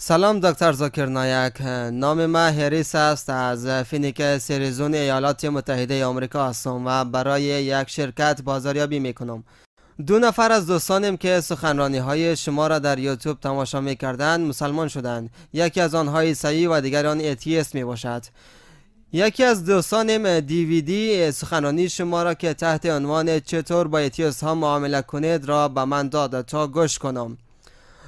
سلام دکتر زاکر نایک. نام من هریس است، از فینیکس اریزون ایالات متحده آمریکا هستم و برای یک شرکت بازاریابی میکنم. دو نفر از دوستانم که سخنرانی های شما را در یوتیوب تماشا میکردند مسلمان شدند. یکی از آنها عیسایی و دیگر آن ایتیست می باشد. یکی از دوستانم دیویدی سخنرانی شما را که تحت عنوان چطور با ایتیست ها معامله کنید را به من داد تا گوش کنم،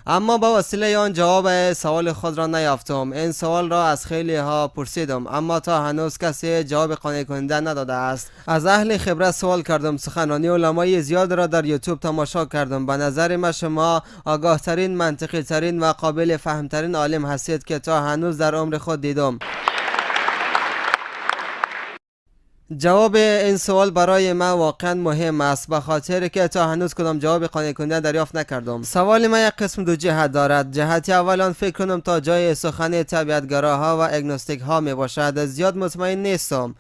اما با وسیله آن جواب سوال خود را نیافتم. این سوال را از خیلی ها پرسیدم اما تا هنوز کسی جواب قانع کننده نداده است. از اهل خبرت سوال کردم، سخنرانی علمای زیاد را در یوتیوب تماشا کردم. به نظر من شما آگاه ترین، منطقی ترین و قابل فهم ترین عالم هستید که تا هنوز در عمر خود دیدم. جواب این سوال برای من واقعا مهم است، به خاطر که تا هنوز کدام جواب قانع کننده دریافت نکردم. سوال من یک قسم دو جهت دارد. جهت اول آن فکر کنم تا جای سخن طبیعتگراها و اگنوستیک ها می باشد. زیاد مطمئن نیستم.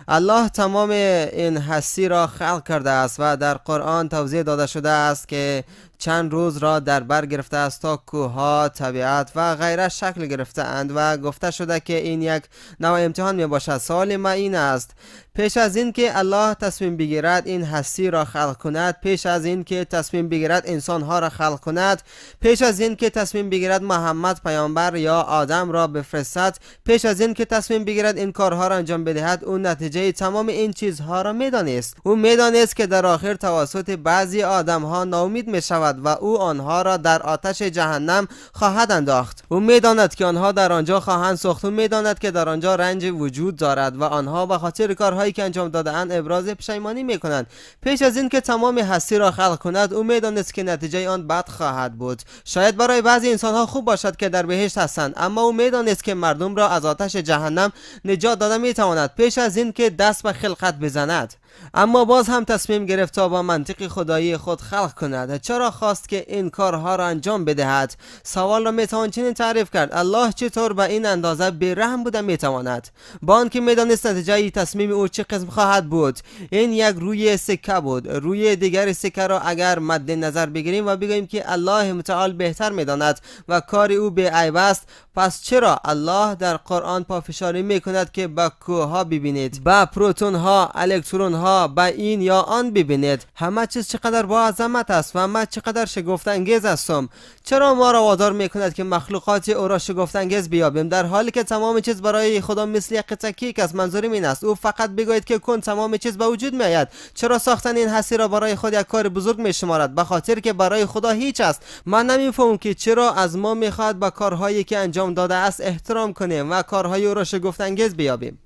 الله تمام این هستی را خلق کرده است و در قرآن توضیح داده شده است که چند روز را در بر گرفته است تا کوهها، طبیعت و غیره شکل گرفته اند و گفته شده که این یک نوع امتحان می باشد. سوال ما این است: پیش از این که الله تصمیم بگیرد این هستی را خلق کند، پیش از این که تصمیم بگیرد انسانها را خلق کند، پیش از این که تصمیم بگیرد محمد پیامبر یا آدم را بفرستد، پیش از این که تصمیم بگیرد این کارها را انجام بدهد، اون نتیجه تمام این چیزها را میدانست. او میدانست که در آخر توسط بعضی آدمها ناامید می شود و او آنها را در آتش جهنم خواهد انداخت. او میداند که آنها در آنجا خواهند سوخت. او میداند که در آنجا رنج وجود دارد و آنها به خاطر کارهایی که انجام داده‌اند ابراز پشیمانی میکنند. پیش از این که تمام هستی را خلق کند، او میدانست که نتیجه آن بد خواهد بود. شاید برای بعضی انسانها خوب باشد که در بهشت هستند، اما او میدانست که مردم را از آتش جهنم نجات داده میتواند پیش از این که دست به خلقت بزند. اما باز هم تصمیم گرفت تا با منطق خدایی خود خلق کند. چرا خواست که این کارها را انجام بدهد؟ سوال را میتوان چنین تعریف کرد: الله چطور به این اندازه بی‌رحم بوده میتواند؟ با آنکه میدانست نتیجه تصمیم او چه قسم خواهد بود. این یک روی سکه بود. روی دیگر سکه را اگر مد نظر بگیریم و بگوییم که الله متعال بهتر میداند و کار او بی‌عیب است، پس چرا الله در قرآن پافشاری میکند که به کوهها ببینید، به پروتون ها، الکترون ها، به این یا آن ببینید؟ همه چیز چقدر با عظمت است و من چقدر شگفت انگیز هستم. چرا ما را وادار میکند که مخلوقات او را شگفت انگیز بیابیم، در حالی که تمام چیز برای خدا مثل یک قطعه کیک است؟ منظورم این است او فقط بگوید که کن، تمام چیز به وجود میآید. چرا ساختن این هستی را برای خود یک کار بزرگ میشمارد؟ به خاطر که برای خدا هیچ است. من نمیفهمم که چرا از ما میخواد با کارهایی که انجام داده است احترام کنیم و کارهای او را شگفت انگیز بیابیم.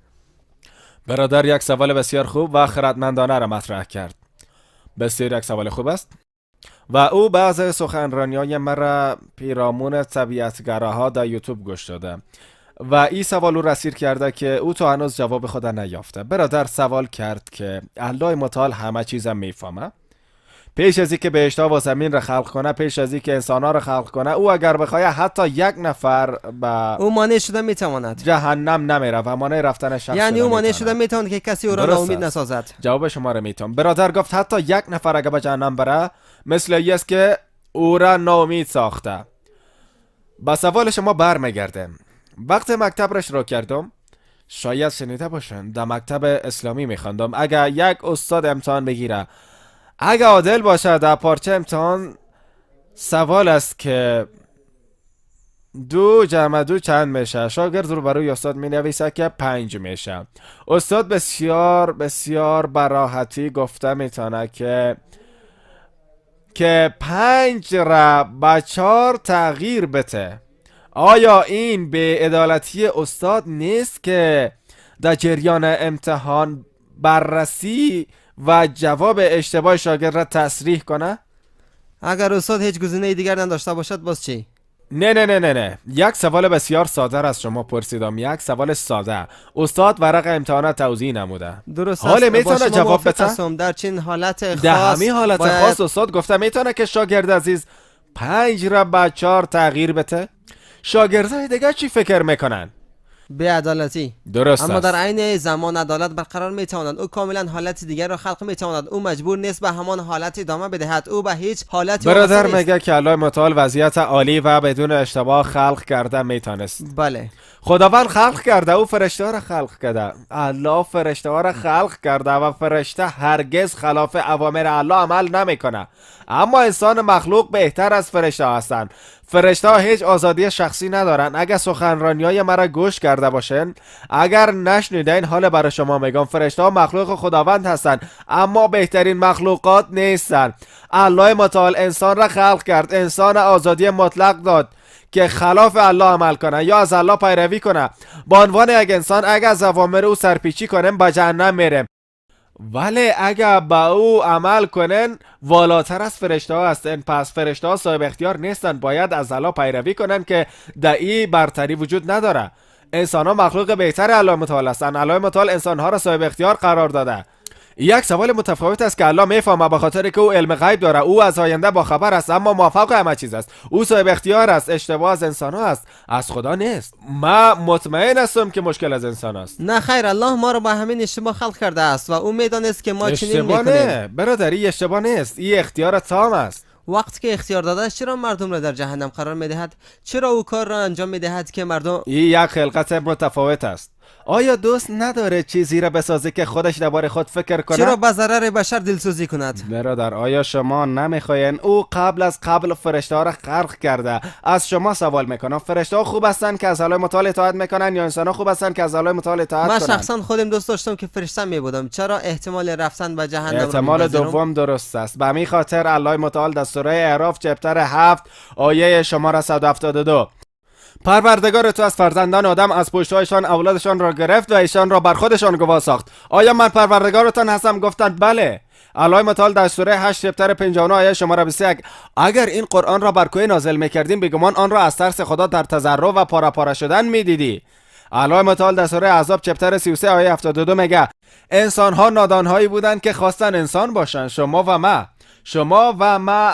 برادر یک سوال بسیار خوب و خردمندانه را مطرح کرد. بسیار یک سوال خوب است و او بعض سخنرانی‌های مرا پیرامون طبیعتگراها در یوتیوب گوش داده و این سوال او را اسیر کرده که او تا هنوز جواب خود نیافته. برادر سوال کرد که الله متعال همه چیز میفهمه؟ پیش از اینکه بهشت‌ها و زمین را خلق کنه، پیش از اینکه انسان‌ها را خلق کنه، او اگر بخواد حتی یک نفر به او مانع شده میتواند. جهنم نمیره و مانع رفتن شخص یعنی او مانع شده میتواند که کسی او را ناامید نسازد. جواب شما را میتونم. برادر گفت حتی یک نفر اگر به جهنم بره، مثل این است که او را ناامید ساخته. با سوال شما برمیگردم. وقت مکتب را شروع کردم، شاید شنیده باشن در مکتب اسلامی میخواندم اگر یک استاد امتحان بگیره، اگه عادل باشه در پارچه امتحان سوال است که 2 جمع 2 چند میشه، شاگرد رو برای استاد می نویسه که 5 میشه. استاد بسیار بسیار براحتی گفته میتونه که 5 را به 4 تغییر بده. آیا این بی‌عدالتی استاد نیست که در جریان امتحان بررسی و جواب اشتباه شاگرد را تصریح کنه؟ اگر استاد هیچ گزینه دیگر نداشته باشد باز چی؟ نه. یک سوال بسیار ساده از شما پرسیدم. یک سوال ساده. استاد ورق امتحانات توضیح نموده. درست است. حالا میتونه جواب بده؟ در چین حالت خاص، در همین حالت خاص استاد گفته میتونه که شاگرد عزیز 5 را به 4 تغییر بده. شاگردای دیگه چی فکر میکنن؟ بی‌عدالتی. درست اما است. در عین زمان عدالت برقرار میتواند. او کاملا حالت دیگر را خلق میتواند. او مجبور نیست به همان حالت ادامه بدهد. او به هیچ حالتی برادر وابسته نیست. میگه که الله متعال وضعیت عالی و بدون اشتباه خلق کرده میتونست. بله. خداوند خلق کرده، او فرشته ها را خلق کرده. الله فرشته ها را خلق کرده و فرشته هرگز خلاف اوامر الله عمل نمیکنه. اما انسان مخلوق بهتر از فرشته ها هستند. فرشته ها هیچ آزادی شخصی ندارن. اگر سخنرانی های مرا گوش کرده باشن، اگر نشنیدین، حال برای شما میگم فرشته ها مخلوق خداوند هستند، اما بهترین مخلوقات نیستند. الله متعال انسان را خلق کرد، انسان آزادی مطلق داد که خلاف الله عمل کنه یا از الله پیروی کنه. با عنوان یک انسان اگر از اوامر او سرپیچی کنیم به جهنم میریم، ولی اگر با او عمل کنن والاتر از فرشته ها هستن. پس فرشته ها صاحب اختیار نیستن، باید از الله پیروی کنن که دعی برتری وجود نداره. انسان ها مخلوق بهتر الله متعال هستن. الله متعال انسان ها را صاحب اختیار قرار داده. یک سوال متفاوت است که الله میفهمه، به خاطر که او علم غیب داره، او از آینده با خبر است، اما موفق همه چیز است. او صاحب اختیار است. اشتباه از انسان ها است، از خدا نیست. من مطمئن هستم که مشکل از انسان است. نه خیر، الله ما رو با همین اشتباه خلق کرده است و او میدانست که ما چنین اشتباه میکنیم. نه برادری، اشتباه نیست. این اختیار تام است. وقتی که اختیار داده است چرا مردم را در جهنم قرار میدهد؟ چرا او کار را انجام میدهد که مردم این یک خلقت متفاوت است. آیا دوست نداره چیزی را بسازه که خودش درباره خود فکر کنه؟ چرا به ضرر بشر دلسوزی کند؟ برادر، آیا شما نمیخواین او قبل فرشته ها را خلق کرده؟ از شما سوال میکنم، فرشته ها خوب هستن که از الله متعال اطاعت میکنن یا انسان ها خوب هستن که از الله متعال اطاعت من کنن؟ شخصا خودم دوست داشتم که فرشته می بودم. چرا احتمال رفتن به جهنم را احتمال می‌پذیرم؟ دوم درست است. به همین خاطر الله متعال در سوره اعراف چپتر 7 آیه شماره 172 پروردگار تو از فرزندان آدم از پشتهایشان اولادشان را گرفت و ایشان را بر خودشان گواه ساخت. آیا من پروردگارتان هستم؟ گفتند بله. الله متعال در سوره 8 چپتر 59 آیه شماره 21 اگر این قرآن را بر کوه نازل میکردیم بیگمان آن را از ترس خدا در تضرع و پاره پاره شدن میدیدی. الله متعال در سوره احزاب چپتر 33 آیه 72 میگه انسان ها نادان هایی بودند که خواستن انسان باشن. شما و ما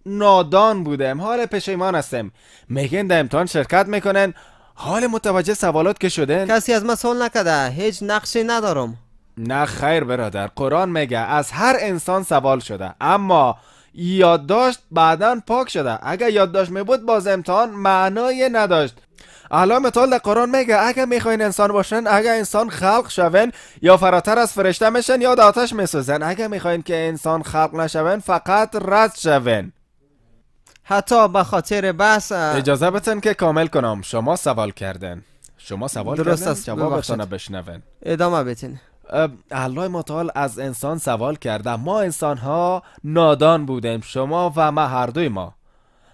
نادان بودیم، حال پشیمان هستیم. میگن در امتحان شرکت میکنن، حال متوجه سوالات که شدن. کسی از من سوال نکرده، هیچ نقشی ندارم. نه خیر برادر، قرآن میگه از هر انسان سوال شده، اما یادداشت بعداً پاک شده. اگر یادداشت میبود باز امتحان معنای نداشت. الله متعال در قرآن میگه اگر میخواین انسان باشن، اگر انسان خلق شون یا فراتر از فرشته میشن یا در آتش میسوزن. اگر میخواین که انسان خلق نشون فقط رد شون. حتی به خاطر بس اجازه بتن که کامل کنم. شما سوال کردن. درست است. جوابتان بشنون. ادامه بتین. الله متعال از انسان سوال کرده. ما انسان ها نادان بودیم، شما و ما هر دوی ما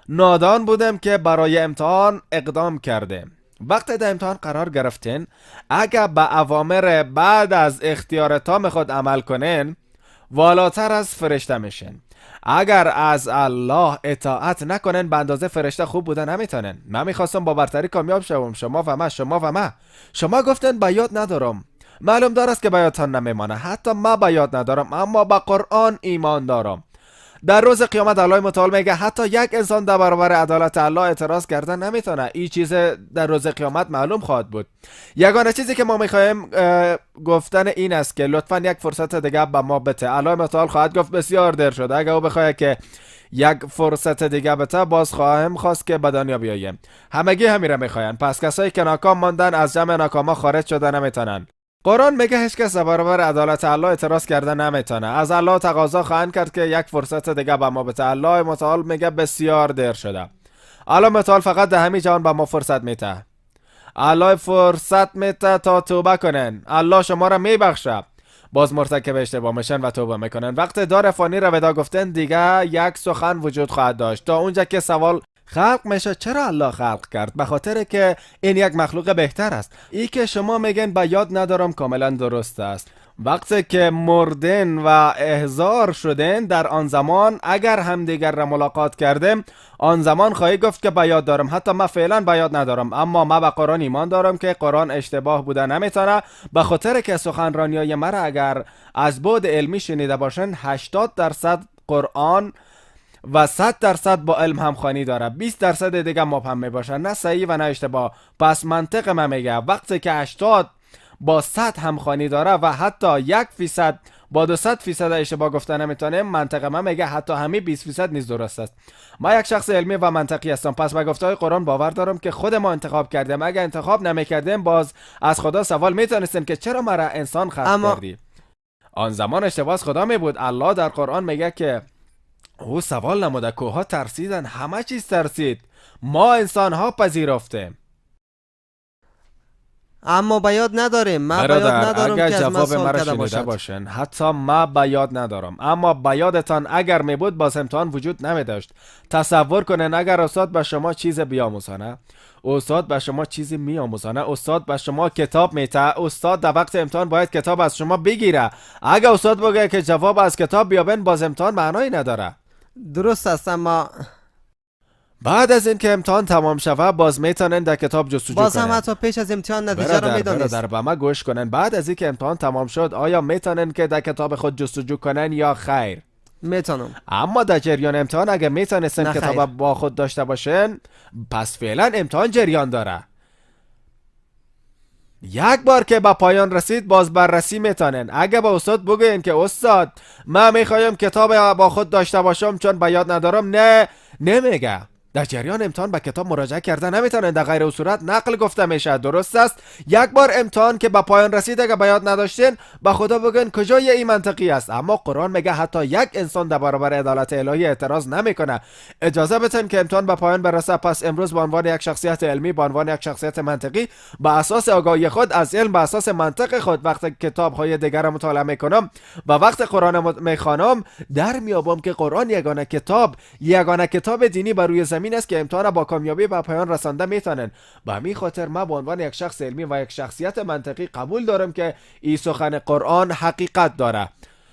نادان بودیم که برای امتحان اقدام کردیم. وقتی در امتحان قرار گرفتین، اگر به اوامر بعد از اختیارتان خود عمل کنین والاتر از فرشته میشین. اگر از الله اطاعت نکنن به اندازه فرشته خوب بودن نمیتونن. من میخواستم با برتری کامیاب شوم، شما و ما. شما گفتن به یاد ندارم. معلوم دارست که به یادتان نمیمانه. حتی ما به یاد ندارم، اما به قرآن ایمان دارم. در روز قیامت الله متعال میگه حتی یک انسان در برابر عدالت الله اعتراض کردن نمیتونه. این چیز در روز قیامت معلوم خواهد بود. یگانه چیزی که ما میخوایم گفتن این است که لطفا یک فرصت دیگه به ما بده. الله متعال خواهد گفت بسیار دیر شده. اگه او بخواد که یک فرصت دیگه بده باز خواهم خواست که به دنیا بیاییم. همگی همیره میخواین. پس کسایی که ناکام ماندن از جمع ناکاما خارج شدن نمیتونن. قرآن میگه هیچ کس برابر عدالت الله اعتراض کردن نمیتونه. از الله تقاضا خواهند کرد که یک فرصت دیگه به ما بده. الله متعال میگه بسیار دیر شده. الله متعال فقط در همین جهان به ما فرصت میده. الله فرصت میده تا توبه کنن. الله شما را میبخشه. باز مرتکب اشتباه میشن و توبه میکنن. وقت دار فانی را ودا گفتن دیگه یک سخن وجود خواهد داشت. تا اونجا که سوال خلق میشه چرا الله خلق کرد؟ به خاطر که این یک مخلوق بهتر است. ای که شما میگن با یاد ندارم کاملا درست است. وقتی که مردن و احضار شدن در آن زمان اگر همدیگر را ملاقات کردیم آن زمان خواهی گفت که با یاد دارم. حتی من فعلا با یاد ندارم، اما من به قرآن ایمان دارم که قرآن اشتباه بوده نمیتونه. به خاطر که سخنرانیای مرا اگر از بعد علمی شنیده باشن 80% قرآن و 100% با علم همخوانی داره، 20% دیگه مبهم میباشه، نه صحیح و نه اشتباه. پس منطق من میگه وقتی که 80 با 100 همخوانی داره و حتی 1% با 200% اشتباه گفته نمیتونه، منطق من میگه حتی همین 20% نیز درست است. ما یک شخص علمی و منطقی هستم، پس به گفته‌های قرآن باور دارم که خود ما انتخاب کردیم. اگر انتخاب نمیکردیم باز از خدا سوال میتونستیم که چرا مرا انسان خلق کردی. آن زمان اشتباه از خدا می بود. الله در قرآن میگه که او سوال نموده، کوها ترسیدن، همه چیز ترسید، ما انسان ها پذیرفتیم. اما بیاد نداریم. ما بیاد ندارم اگر که از جواب من مرا سوال شنیده باشد. باشن، حتی ما بیاد ندارم، اما بیادتان اگر می بود باز امتحان وجود نمی داشت. تصور کنین اگر استاد به شما چیز بیاموزانه، استاد به شما چیزی میآموزانه، استاد به شما کتاب میته، استاد در وقت امتحان باید کتاب از شما بگیره. اگر استاد بگه که جواب از کتاب بیابین باز امتحان معنی نداره. درست است، اما بعد از این که امتحان تمام شوه باز میتونن در کتاب جستجو کنن. باز هم حتی پیش از امتحان نتیجه رو میدونید. برادر به ما گوش کنن، بعد از این که امتحان تمام شد آیا میتونن که در کتاب خود جستجو کنن یا خیر؟ میتونم. اما در جریان امتحان اگر میتونستن کتاب با خود داشته باشن پس فعلا امتحان جریان داره. یک بار که به پایان رسید باز بررسی میتونن. اگه با استاد بگوین که استاد من میخوایم کتاب با خود داشته باشم چون به یاد ندارم، نه نمیگه. در جریان امتحان به کتاب مراجعه کرده نمیتونن، در غیر او صورت نقل گفته میشه. درست است؟ یک بار امتحان که به پایان رسید اگه به یاد نداشتین به خدا بگن کجای این منطقی است. اما قرآن میگه حتی یک انسان در برابر عدالت الهی اعتراض نمیکنه. اجازه بدین که امتحان به پایان برسه. پس امروز به عنوان یک شخصیت علمی، به عنوان یک شخصیت منطقی، به اساس آگاهی خود از علم، به اساس منطق خود وقتی کتاب های دیگر را مطالعه میکنم و وقت قرآن میخوانم در میابم که قرآن یگانه کتاب دینی بر روی زمین است که امتحان با کامیابی به پایان رسانده میتونن. به همین خاطر من به عنوان یک شخص علمی و یک شخصیت منطقی قبول دارم که این سخن قرآن حقیقت داره.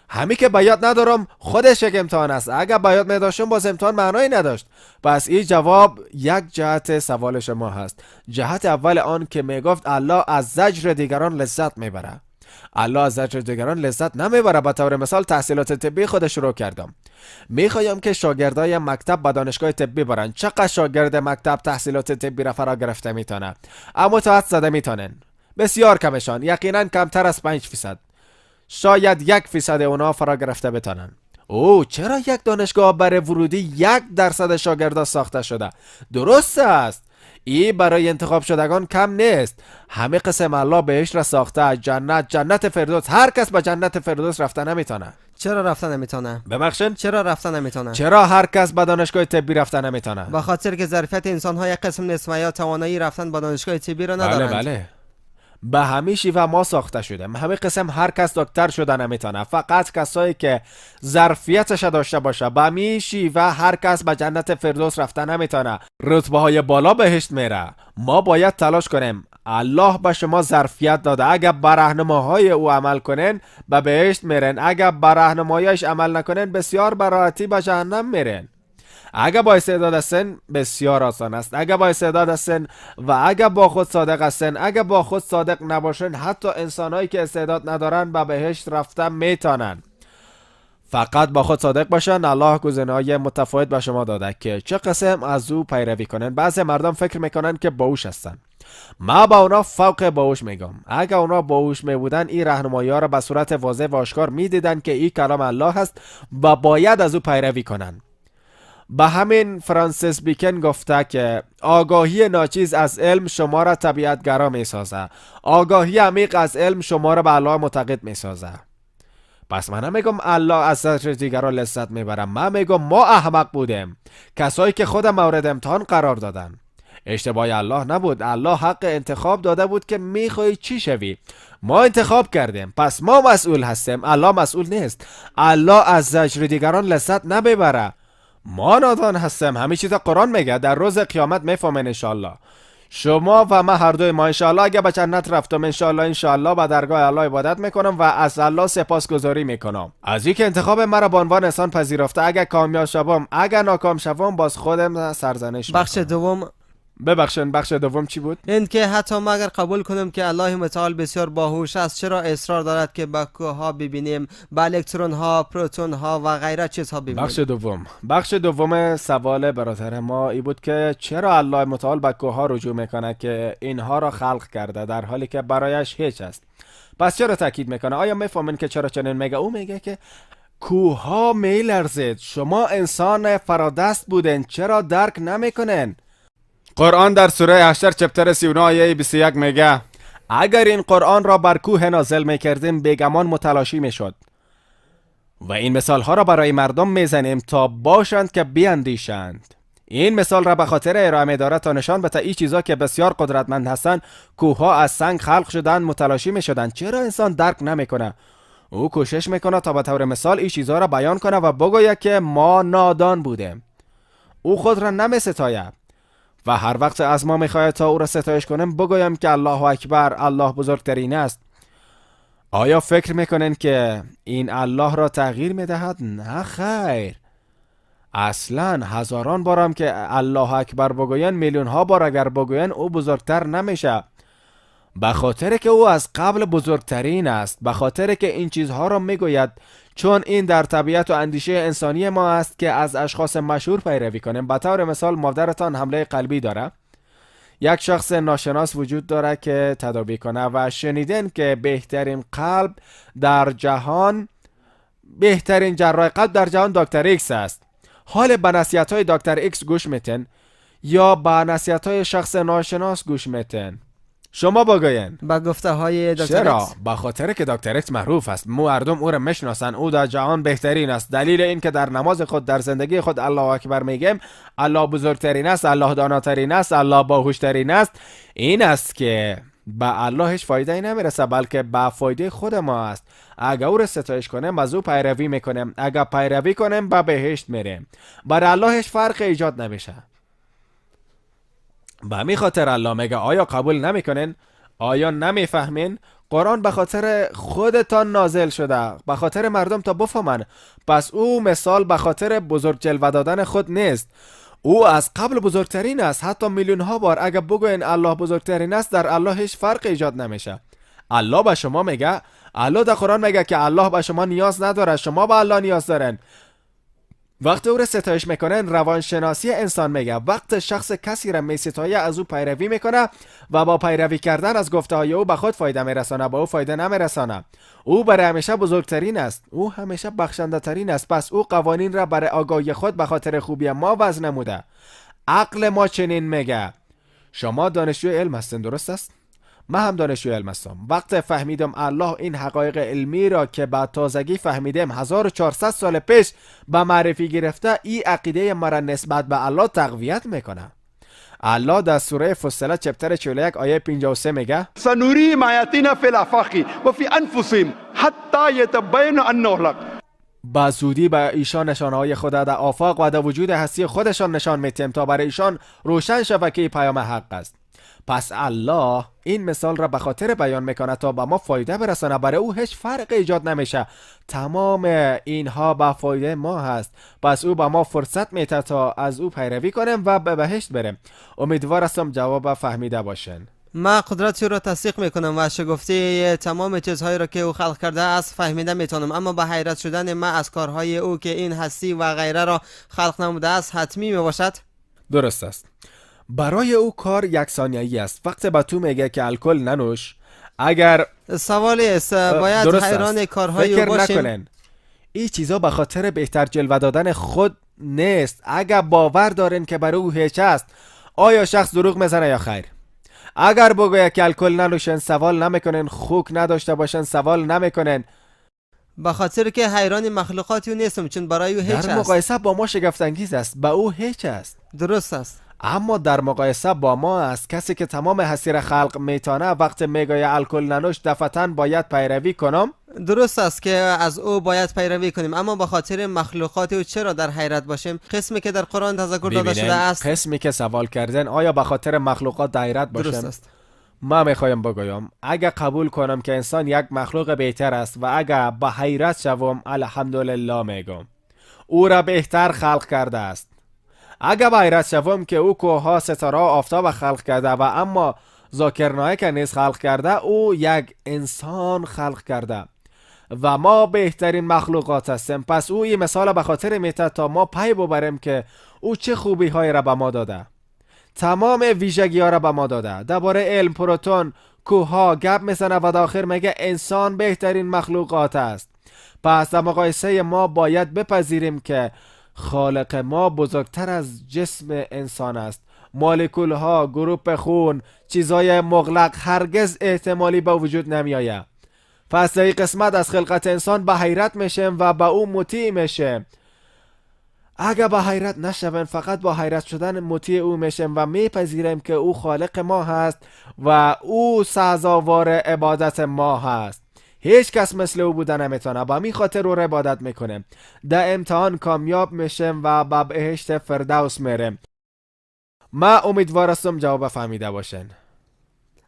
همین که بیاد ندارم خودش یک امتحان است. اگر بیاد میداشتم باز امتحان معنی نداشت. پس این جواب یک جهت سوال شما هست. جهت اول آن که میگفت الله از زجر دیگران لذت میبره. الله از زجر دیگران لذت نمیبره. به طور مثال تحصیلات طبی خود شروع کردم، میخوایم که شاگردای مکتب به دانشگاه طبی برن. چقدر شاگرد مکتب تحصیلات طبی را فرا گرفته میتونه؟ اما تا حد زده میتونن، بسیار کمشان، یقینا کمتر از 5%، شاید 1% اونا فرا گرفته بتونن. او چرا یک دانشگاه برای ورودی 1% شاگردا ساخته شده؟ درست است، این برای انتخاب شدگان کم نیست. همه قسم الله بهش را ساخته، جنت فردوس. هر کس به جنت فردوس رفته نمیتونه. چرا رفته نمیتونه؟ ببخشید چرا رفته نمیتونه؟ چرا هر کس به دانشگاه طبی رفته نمیتونه؟ به خاطر که ظرفیت انسان ها یک قسم نیست و یا توانایی رفتن به دانشگاه طبی را ندارند. بله. به همین شیوه ما ساخته شدیم. همه قسم هر کس دکتر شده نمیتونه، فقط کسایی که ظرفیتش داشته باشه. به همین شیوه هر کس به جنت فردوس رفته نمیتونه، رتبه های بالا بهشت میره. ما باید تلاش کنیم. الله به شما ظرفیت داده، اگر به راهنماهای او عمل کنین به بهشت میرن، اگر به راهنماییش عمل نکنین بسیار به راحتی به جهنم میرن. اگر با استعداد هستن بسیار آسان است. اگر با استعداد هستن و اگر با خود صادق هستن، اگر با خود صادق نباشن حتی انسانایی که استعداد ندارن به بهشت رفتن میتونن. فقط با خود صادق باشن. الله گزینه‌های متفاوت به شما داده که چه قسم از او پیروی کنن. بعضی مردم فکر میکنن که باهوش هستن. ما با اونا فوق باهوش میگم. اگر اونا باهوش میبودن این راهنمایی‌ها را به صورت واضح و آشکار میدیدن که این کلام الله هست و باید از او پیروی کنن. به همین فرانسیس بیکن گفته که آگاهی ناچیز از علم شما را طبیعتگرا می سازه، آگاهی عمیق از علم شما را به الله معتقد می سازه. پس من نمیگم الله از زجر دیگران لذت میبرم، من میگم ما احمق بودیم، کسایی که خود مورد امتحان قرار دادن. اشتباه الله نبود، الله حق انتخاب داده بود که میخوای چی شوی. ما انتخاب کردیم، پس ما مسئول هستیم، الله مسئول نیست. الله از زجر دیگران لذت نمیبره. ما نادان هستیم. همه چیز قرآن میگه، در روز قیامت میفهمین انشالله. شما و ما هر دوی ما انشالله اگه به جنت رفتم انشالله به درگاه الله عبادت میکنم و از الله سپاسگزاری میکنم از اینکه انتخاب مرا به عنوان انسان پذیرفته. اگه کامیاب شوم، اگه ناکام شوم، باز خودم سرزنش میکنم. بخش دوم ببخشن بخش دوم چی بود؟ این که حتی ما اگر قبول کنیم که الله متعال بسیار باهوش است، چرا اصرار دارد که به کوه‌ها ببینیم، به الکترون ها، پروتون ها و غیره چیزها ببینیم؟ بخش دوم سوال برادر ما ای بود که چرا الله متعال به کوه‌ها رجوع میکنه که اینها را خلق کرده در حالی که برایش هیچ است؟ پس چرا تاکید میکنه؟ آیا میفهمین که چرا چنین میگه؟ او میگه که کوه‌ها میلرزید، شما انسان فرادست بودین، چرا درک نمیکنین؟ قرآن در سوره حشر چپتر 39 آیه 21 میگه اگر این قرآن را بر کوه نازل میکردیم بیگمان متلاشی میشد و این مثال ها را برای مردم میزنیم تا باشند که بیاندیشند. این مثال را به خاطر ارائه می‌دارد تا نشان بده این چیزا که بسیار قدرتمند هستند، کوه ها از سنگ خلق شدن، متلاشی میشدن. چرا انسان درک نمیکنه؟ او کوشش میکنه تا به طور مثال این چیزا را بیان کنه و بگوید که ما نادان بودیم. او خود را نمیستاید و هر وقت از ما میخواهد تا او را ستایش کنیم بگویم که الله اکبر، الله بزرگترین است. آیا فکر میکنین که این الله را تغییر میدهد؟ نه خیر. اصلا هزاران بارم که الله اکبر بگوین، میلیون ها بار اگر بگوین، او بزرگتر نمیشه. به خاطر که او از قبل بزرگترین است، به خاطر که این چیزها را میگوید، چون این در طبیعت و اندیشه انسانی ما است که از اشخاص مشهور پیروی کنیم. به طور مثال مادرتان حمله قلبی داره، یک شخص ناشناس وجود داره که تداوی کنه و شنیدن که بهترین قلب در جهان، بهترین جراح قلب در جهان دکتر ایکس است. حال به نصیحت‌های دکتر ایکس گوش میتن یا به نصیحت‌های شخص ناشناس گوش میتن؟ شما بگوین. با گفته های دکتر چرا؟ ایکس. به خاطر که دکتر ایکس معروف است، مردم او را میشناسن، او در جهان بهترین است. دلیل این که در نماز خود، در زندگی خود الله اکبر میگیم، الله بزرگترین است، الله داناترین است، الله باهوشترین است، این است که به الله هیچ فایده ای نمیرسه، بلکه به فایده خود ما است. اگر او را ستایش کنیم از او پیروی میکنیم، اگر پیروی کنیم به بهشت میریم. برای الله هیچ فرق ایجاد نمیشه. به همین خاطر الله میگه آیا قبول نمیکنین؟ آیا نمیفهمین؟ قرآن به خاطر خودتان نازل شده، به خاطر مردم تا بفهمن. پس او مثال به خاطر بزرگ جلوه دادن خود نیست، او از قبل بزرگترین است. حتی میلیون ها بار اگر بگوین الله بزرگترین است، در الله هیچ فرق ایجاد نمیشه. الله به شما میگه، الله در قرآن میگه که الله به شما نیاز نداره، شما به الله نیاز دارین. وقتی او را ستایش میکنن، روانشناسی انسان میگه وقت شخص کسی را میستایه از او پیروی میکنه و با پیروی کردن از گفته های او به خود فایده میرسانه، با او فایده نمیرسانه. او برای همیشه بزرگترین است، او همیشه بخشنده ترین است. پس او قوانین را برای آگاهی خود به خاطر خوبی ما وضع نموده. عقل ما چنین میگه. شما دانشجوی علم هستین، درست است؟ من هم دانشجوی علم هستم. وقت فهمیدم الله این حقایق علمی را که با تازگی فهمیدم 1400 سال پیش به معرفی گرفته، این عقیده مرا نسبت به الله تقویت میکنه. الله در سوره فصلت چپتر 41 آیه 53 میگه سنوریم آیاتنا فی الافاق و فی انفسهم حتی یتبین انه الحق. با زودی به ایشان نشانهای خدا در آفاق و در وجود هستی خودشان نشان میتیم تا برای ایشان روشن شود که پیام حق است. پس الله این مثال را به خاطر بیان میکنه تا به ما فایده برسانه. برای او هیچ فرق ایجاد نمیشه، تمام اینها به فایده ما هست. پس او به ما فرصت میده تا از او پیروی کنیم و به بهشت بریم. امیدوار هستم جواب فهمیده باشین. ما قدرتی را تصدیق میکنم و شگفتی تمام چیزهایی را که او خلق کرده است فهمیده میتونم، اما به حیرت شدن ما از کارهای او که این هستی و غیره را خلق نموده است حتمی میباشد. درست است. برای او کار یک ثانیه‌ای است. وقتی به تو میگه که الکل ننوش، اگر سوالی است باید حیران کارهای او باشیم. نکنن این چیزا به خاطر بهتر جلوه دادن خود نیست. اگر باور دارین که برای او هیچ است، آیا شخص دروغ میزنه یا خیر؟ اگر بگوید که الکل ننوشن، سوال نمیکنن، خوک نداشته باشن، سوال نمیکنن. به خاطر که حیران مخلوقاتی او نیستم، چون برای او هیچ است. در مقایسه با ما شگفت انگیز است، به او هیچ است. درست است. اما در مقایسه با ما است. کسی که تمام هستی را خلق میتونه وقت میگوید الکل ننوش دفعتاً باید پیروی کنم. درست است که از او باید پیروی کنیم، اما به خاطر مخلوقات او چرا در حیرت باشیم؟ قسمی که در قرآن تذکر داده شده است، قسمی که سوال کردن، آیا به خاطر مخلوقات در حیرت باشیم؟ درست است. ما میخوایم بگویم اگر قبول کنم که انسان یک مخلوق بهتر است و اگر به حیرت شوم، الحمدلله میگم او را بهتر خلق کرده است. اگر به حیرت شوم که او کوها، ستاره و آفتاب خلق کرده و اما ذاکر نایک نیز خلق کرده، او یک انسان خلق کرده و ما بهترین مخلوقات هستیم. پس او این مثال به خاطر میته تا ما پی ببریم که او چه خوبی های را به ما داده، تمام ویژگی ها را به ما داده. درباره علم، پروتون، کوها گپ میزنه و در آخر میگه انسان بهترین مخلوقات است. پس در مقایسه ما باید بپذیریم که خالق ما بزرگتر از جسم انسان است. مولکول ها، گروپ خون، چیزای مغلق هرگز احتمالی به وجود نمی آید. پس در این قسمت از خلقت انسان به حیرت میشیم و به او مطیع میشیم. اگر به حیرت نشویم، فقط با حیرت شدن مطیع او میشیم و میپذیریم که او خالق ما هست و او سزاوار عبادت ما هست. هیچ کس مثل او بودن نمیتونه. با می خاطر او را عبادت میکنیم، در امتحان کامیاب میشیم و به بهشت فردوس میریم. من امیدوار هستم جواب فهمیده باشین.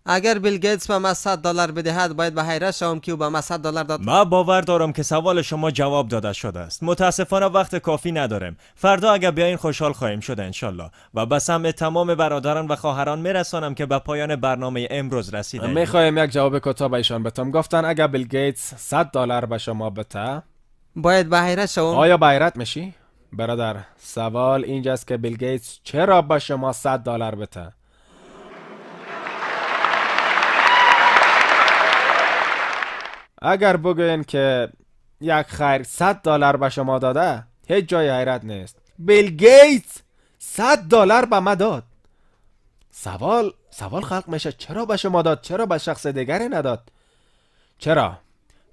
اگر بیل گیتس به من $100 بدهد، باید به حیرت شوم که او به من $100 داد. من باور دارم که سوال شما جواب داده شده است. متاسفانه وقت کافی نداریم. فردا اگر بیاین خوشحال خواهیم شد انشالله. و به سمع تمام برادران و خواهران میرسانم که به پایان برنامه امروز رسیدیم. میخوایم یک جواب کوتاه به ایشان بدم. گفتن اگر بیل گیتس $100 به شما بده، باید به حیرت شوم. آیا به حیرت میشی؟ برادر، سوال اینجاست که بیل گیتس چرا به شما $100 بده؟ اگر بگوین که یک خیر $100 به شما داده، هیچ جای حیرت نیست. بیل گیتس $100 به ما داد. سوال خلق میشه چرا به شما داد؟ چرا به شخص دیگری نداد؟ چرا؟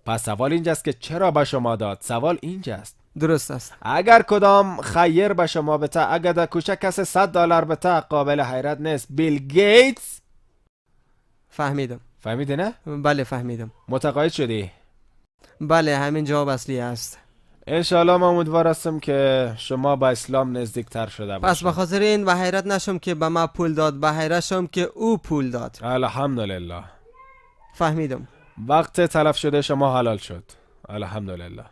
پس سوال اینجاست که چرا به شما داد؟ سوال اینجاست. درست است. اگر کدام خیر به شما بده، اگر در کوچه کسی $100 بده، قابل حیرت نیست. بیل گیتس. فهمیدم. فهمیدی نه؟ بله فهمیدم. متقاعد شدی؟ بله همین جواب اصلی است. انشاءالله من امیدوار هستم که شما به اسلام نزدیکتر شده باشید. پس به خاطر این به حیرت نشم که به من پول داد، به حیرت شم که او پول داد. الحمدلله. فهمیدم. وقت تلف شده شما حلال شد. الحمدلله.